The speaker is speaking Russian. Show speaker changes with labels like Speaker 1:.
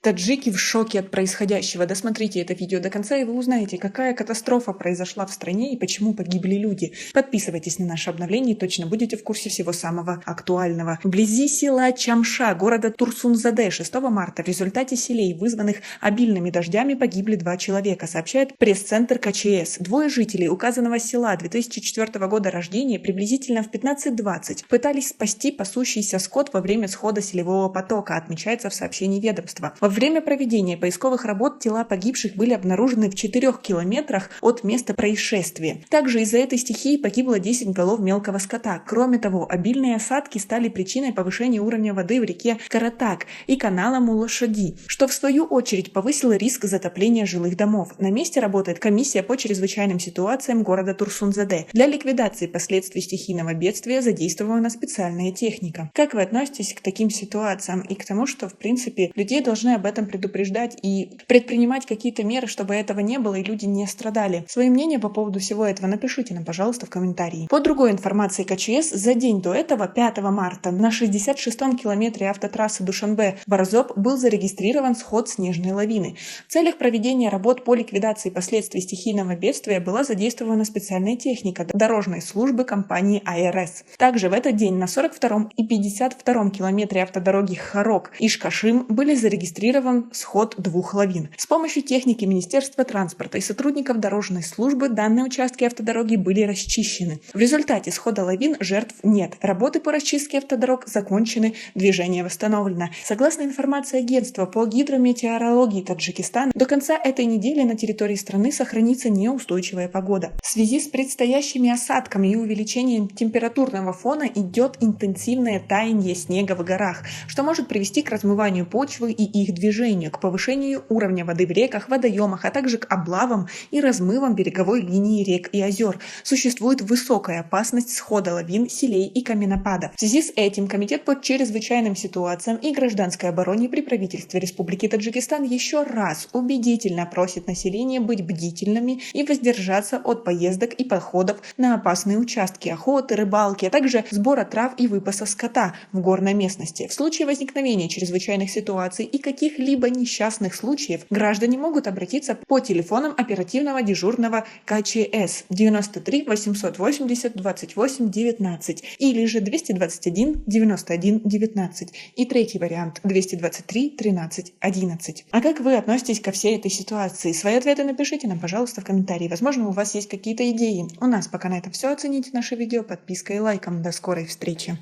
Speaker 1: Таджики в шоке от происходящего. Досмотрите это видео до конца, и вы узнаете, какая катастрофа произошла в стране и почему погибли люди. Подписывайтесь на наше обновление и точно будете в курсе всего самого актуального. Вблизи села Чамша, города Турсунзаде, 6 марта в результате селей, вызванных обильными дождями, погибли 2 человека, сообщает пресс-центр КЧС. 2 жителей указанного села 2004 года рождения приблизительно в 15:20 пытались спасти пасущийся скот во время схода селевого потока, отмечается в сообщении ведомства. Во время проведения поисковых работ тела погибших были обнаружены в 4 километрах от места происшествия. Также из-за этой стихии погибло 10 голов мелкого скота. Кроме того, обильные осадки стали причиной повышения уровня воды в реке Каратак и канала Мулошади, что в свою очередь повысило риск затопления жилых домов. На месте работает комиссия по чрезвычайным ситуациям города Турсунзаде. Для ликвидации последствий стихийного бедствия задействована специальная техника. Как вы относитесь к таким ситуациям и к тому, что, в принципе, людей должны об этом предупреждать и предпринимать какие-то меры, чтобы этого не было и люди не страдали? Свои мнения по поводу всего этого напишите нам, пожалуйста, в комментарии. По другой информации КЧС, за день до этого, 5 марта, на 66-м километре автотрассы Душанбе-Борзоб был зарегистрирован сход снежной лавины. В целях проведения работ по ликвидации последствий стихийного бедствия была задействована специальная техника дорожной службы компании АРС. Также в этот день на 42-м и 52-м километре автодороги Харок-Ишкашим были зарегистрирован сход 2 лавин. С помощью техники Министерства транспорта и сотрудников дорожной службы данные участки автодороги были расчищены. В результате схода лавин жертв нет. Работы по расчистке автодорог закончены, движение восстановлено. Согласно информации агентства по гидрометеорологии Таджикистана, до конца этой недели на территории страны сохранится неустойчивая погода. В связи с предстоящими осадками и увеличением температурного фона идет интенсивное таяние снега в горах, что может привести к размыванию почвы и их движению, к повышению уровня воды в реках, водоемах, а также к облавам и размывам береговой линии рек и озер. Существует высокая опасность схода лавин, селей и каменопадов. В связи с этим Комитет по чрезвычайным ситуациям и гражданской обороне при правительстве Республики Таджикистан еще раз убедительно просит население быть бдительными и воздержаться от поездок и походов на опасные участки охоты, рыбалки, а также сбора трав и выпаса скота в горной местности. В случае возникновения чрезвычайных ситуаций и каких-либо несчастных случаев граждане могут обратиться по телефонам оперативного дежурного КЧС 93 880 28 19 или же 221 91 19 и третий вариант 223 13 11. А как вы относитесь ко всей этой ситуации? Свои ответы напишите нам, пожалуйста, в комментарии. Возможно, у вас есть какие-то идеи. У нас пока на этом все. Оцените наше видео подпиской и лайком. До скорой встречи.